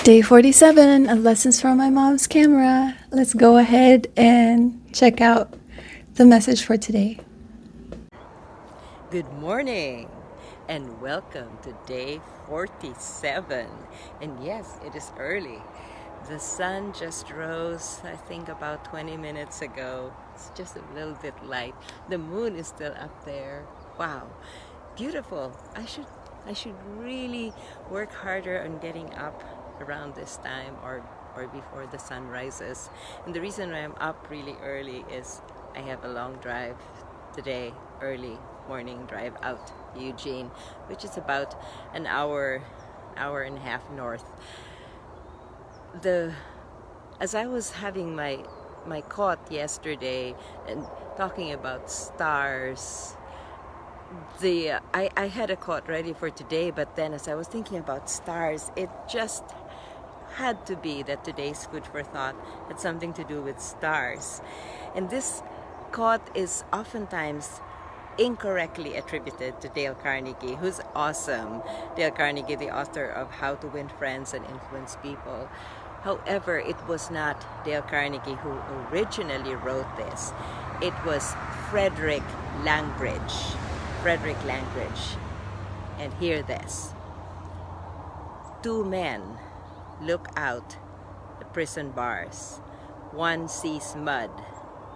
Day 47 of Lessons from My Mom's Camera. Let's go ahead and check out the message for today. Good morning and welcome to day 47. And yes, it is early. The sun just rose, I think about 20 minutes ago. It's just a little bit light. The moon is still up there. Wow, beautiful. I should really work harder on getting up around this time or before the sun rises. And the reason why I'm up really early is I have a long drive today, early morning drive out Eugene, which is about an hour and a half north. As I was having my caught yesterday and talking about stars, I had a quote ready for today, but then as I was thinking about stars, it just had to be that today's food for thought had something to do with stars. And this quote is oftentimes incorrectly attributed to Dale Carnegie, who's awesome. Dale Carnegie, the author of How to Win Friends and Influence People. However, it was not Dale Carnegie who originally wrote this. It was Frederick Langbridge. And hear this. Two men look out the prison bars. One sees mud,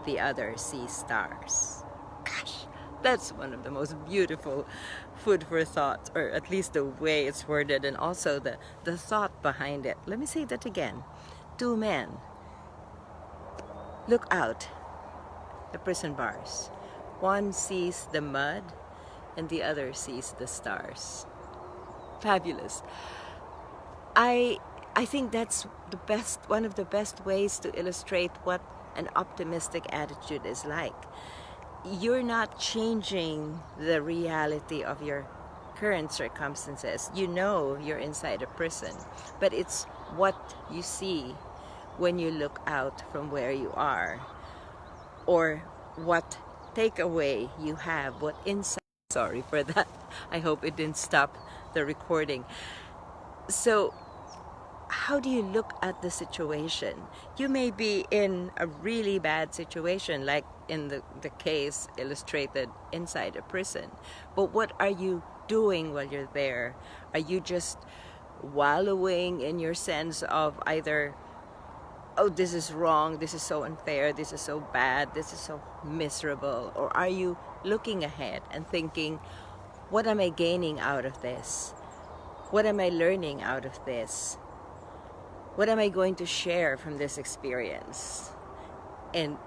the other sees stars. Gosh, that's one of the most beautiful food for thought, or at least the way it's worded and also the thought behind it. Let me say that again. Two men look out the prison bars. One sees the mud and the other sees the stars. Fabulous. I think that's one of the best ways to illustrate what an optimistic attitude is like. You're not changing the reality of your current circumstances. You know you're inside a prison, but it's what you see when you look out from where you are, or what takeaway you have, what insight. Sorry for that. I hope it didn't stop the recording. So, how do you look at the situation? You may be in a really bad situation, like in the case illustrated inside a prison. But what are you doing while you're there? Are you just wallowing in your sense of either, oh, this is wrong, this is so unfair, this is so bad, this is so miserable? Or are you looking ahead and thinking, what am I gaining out of this? What am I learning out of this? What am I going to share from this experience? And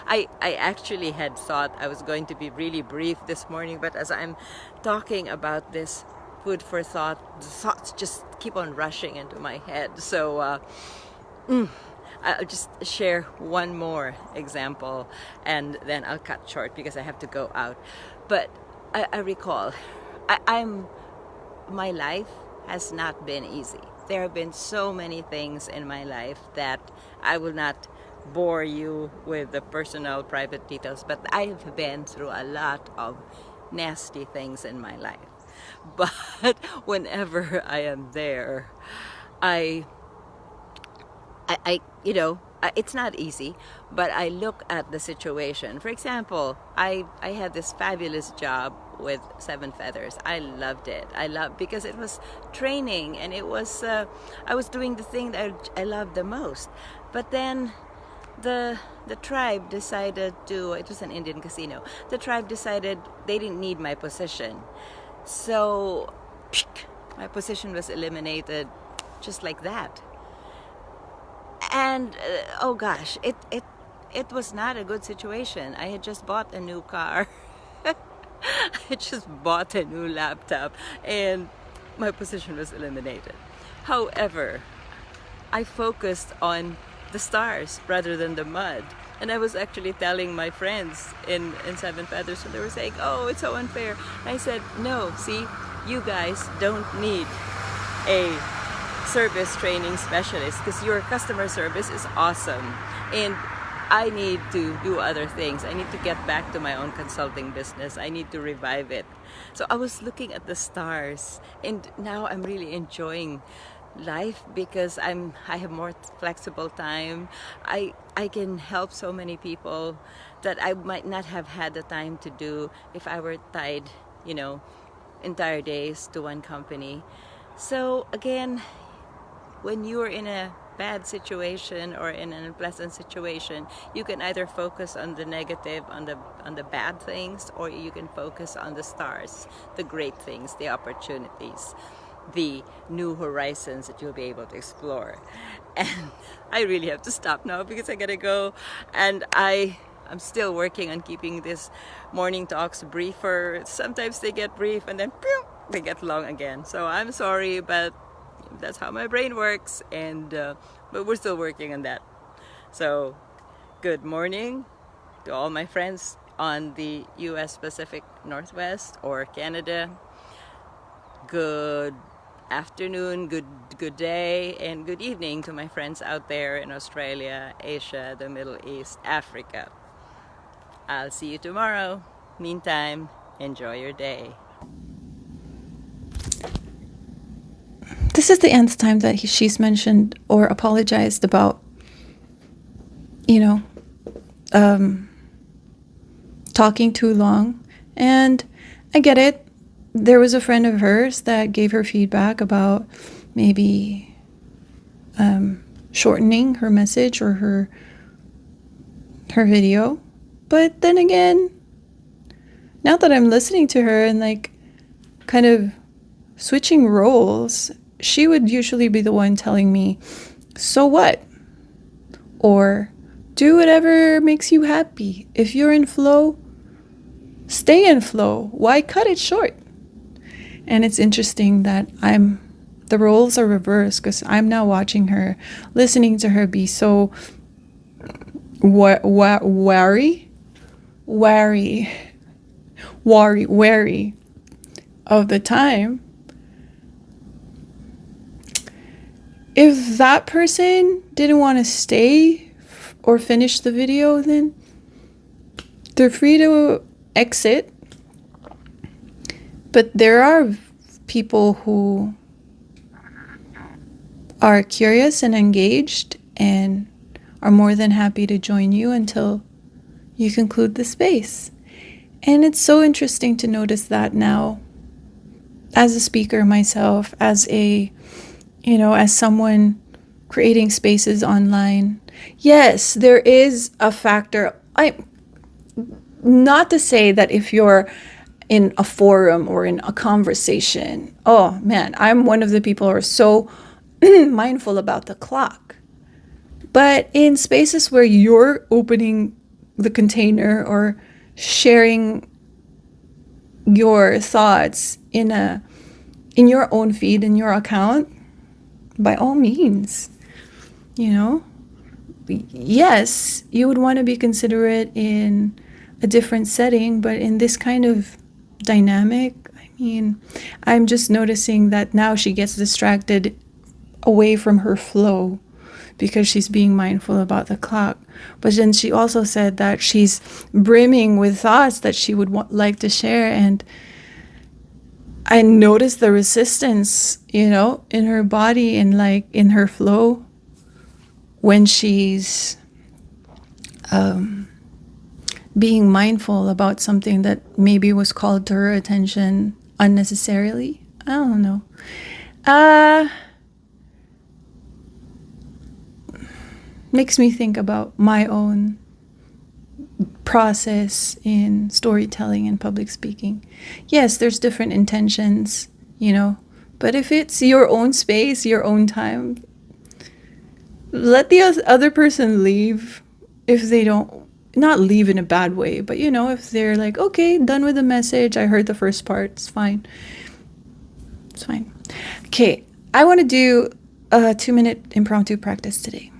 I actually had thought I was going to be really brief this morning, but as I'm talking about this food for thought, the thoughts just keep on rushing into my head. So I'll just share one more example and then I'll cut short because I have to go out. But I recall, my life has not been easy. There have been so many things in my life that I will not bore you with the personal, private details, but I have been through a lot of nasty things in my life. But whenever I am there, it's not easy, but I look at the situation. For example, I had this fabulous job with Seven Feathers. I loved it. Because it was training and it was, I was doing the thing that I loved the most. But then the tribe decided it was an Indian casino. The tribe decided they didn't need my position. So my position was eliminated just like that. And oh gosh, it was not a good situation. I had just bought a new car. I just bought a new laptop and my position was eliminated. However, I focused on the stars rather than the mud. And I was actually telling my friends in Seven Feathers, and they were saying, oh, it's so unfair. And I said, no, see, you guys don't need a service training specialist because your customer service is awesome. And I need to do other things. I need to get back to my own consulting business. I need to revive it. So I was looking at the stars, and now I'm really enjoying life because I have more flexible time. I can help so many people that I might not have had the time to do if I were tied, you know, entire days to one company. So again, when you're in a bad situation or in an unpleasant situation, you can either focus on the negative, on the bad things, or you can focus on the stars, the great things, the opportunities, the new horizons that you'll be able to explore. And I really have to stop now because I gotta go, and I'm still working on keeping this morning talks briefer. Sometimes they get brief and then pew, they get long again. So I'm sorry, but that's how my brain works, and but we're still working on that. So good morning to all my friends on the US Pacific Northwest or Canada. Good afternoon, good day, and good evening to my friends out there in Australia, Asia, the Middle East, Africa. I'll see you tomorrow. Meantime, enjoy your day. This is the nth time that she's mentioned or apologized about, you know, talking too long. And I get it. There was a friend of hers that gave her feedback about maybe shortening her message or her video. But then again, now that I'm listening to her and like kind of switching roles, she would usually be the one telling me, so what? Or do whatever makes you happy. If you're in flow, stay in flow. Why cut it short? And it's interesting that the roles are reversed because I'm now watching her, listening to her be so wary of the time. If that person didn't want to stay or finish the video, then they're free to exit. But there are people who are curious and engaged and are more than happy to join you until you conclude the space. And it's so interesting to notice that now, as a speaker myself, as someone creating spaces online. Yes, there is a factor. Not to say that if you're in a forum or in a conversation, oh man, I'm one of the people who are so mindful about the clock. But in spaces where you're opening the container or sharing your thoughts in your own feed, in your account, by all means, yes, you would want to be considerate in a different setting, but in this kind of dynamic, I'm just noticing that now she gets distracted away from her flow because she's being mindful about the clock. But then she also said that she's brimming with thoughts that she would like to share, and I noticed the resistance, in her body and like in her flow when she's being mindful about something that maybe was called to her attention unnecessarily. I don't know. Makes me think about my own process in storytelling and public speaking. Yes, there's different intentions, but if it's your own space, your own time, let the other person leave if they don't, not leave in a bad way, but if they're like, okay, done with the message, I heard the first part, it's fine. It's fine. Okay, I want to do a 2-minute impromptu practice today.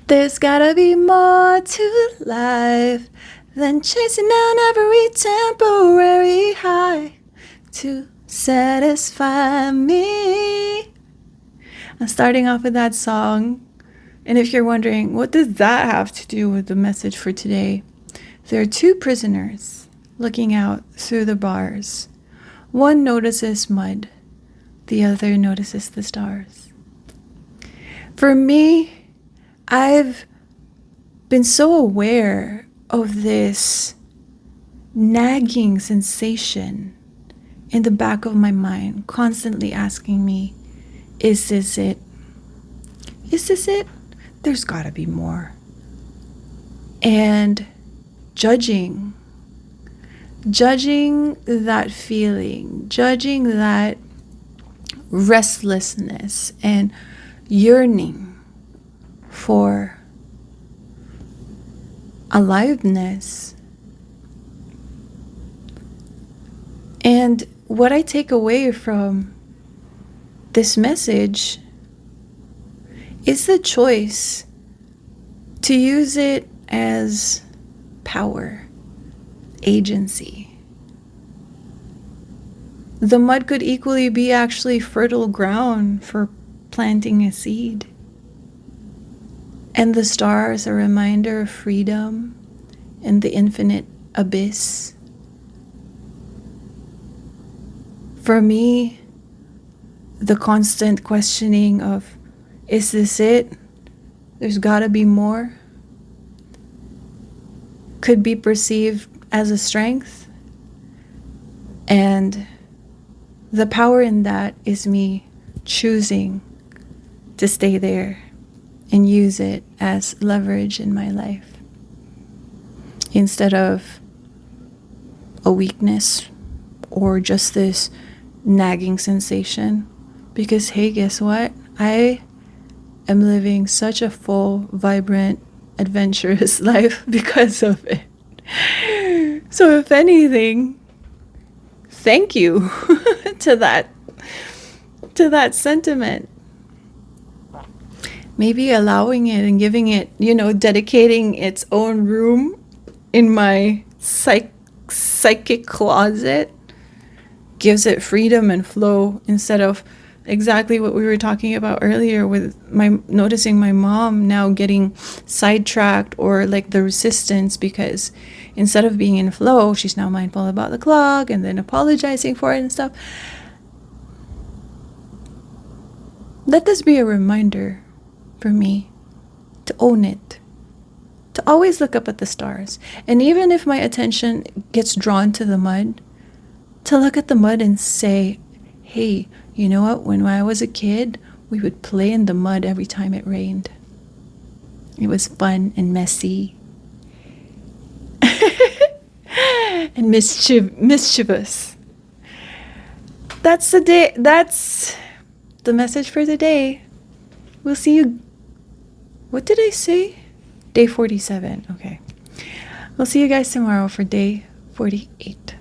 There's gotta be more to life than chasing down every temporary high to satisfy me. I'm starting off with that song. And if you're wondering, what does that have to do with the message for today? There are 2 prisoners looking out through the bars. One notices mud the other notices the stars. For me, I've been so aware of this nagging sensation in the back of my mind, constantly asking me, is this it? Is this it? There's gotta be more. And judging that feeling, judging that restlessness and yearning for aliveness. And what I take away from this message is the choice to use it as power, agency. The mud could equally be actually fertile ground for planting a seed. And the stars a reminder of freedom and the infinite abyss. For me, the constant questioning of, is this it? There's gotta be more, could be perceived as a strength. And the power in that is me choosing to stay there and use it as leverage in my life instead of a weakness or just this nagging sensation. Because hey, guess what? I am living such a full, vibrant, adventurous life because of it. So if anything, thank you to that sentiment. Maybe allowing it and giving it, dedicating its own room in my psychic closet gives it freedom and flow, instead of exactly what we were talking about earlier with noticing my mom now getting sidetracked, or like the resistance, because instead of being in flow, she's now mindful about the clock and then apologizing for it and stuff. Let this be a reminder for me to own it, to always look up at the stars. And even if my attention gets drawn to the mud, to look at the mud and say, hey, you know what? When I was a kid, we would play in the mud every time it rained. It was fun and messy and mischievous. That's the message for today. We'll see you. What did I say? Day 47. Okay. We'll see you guys tomorrow for day 48.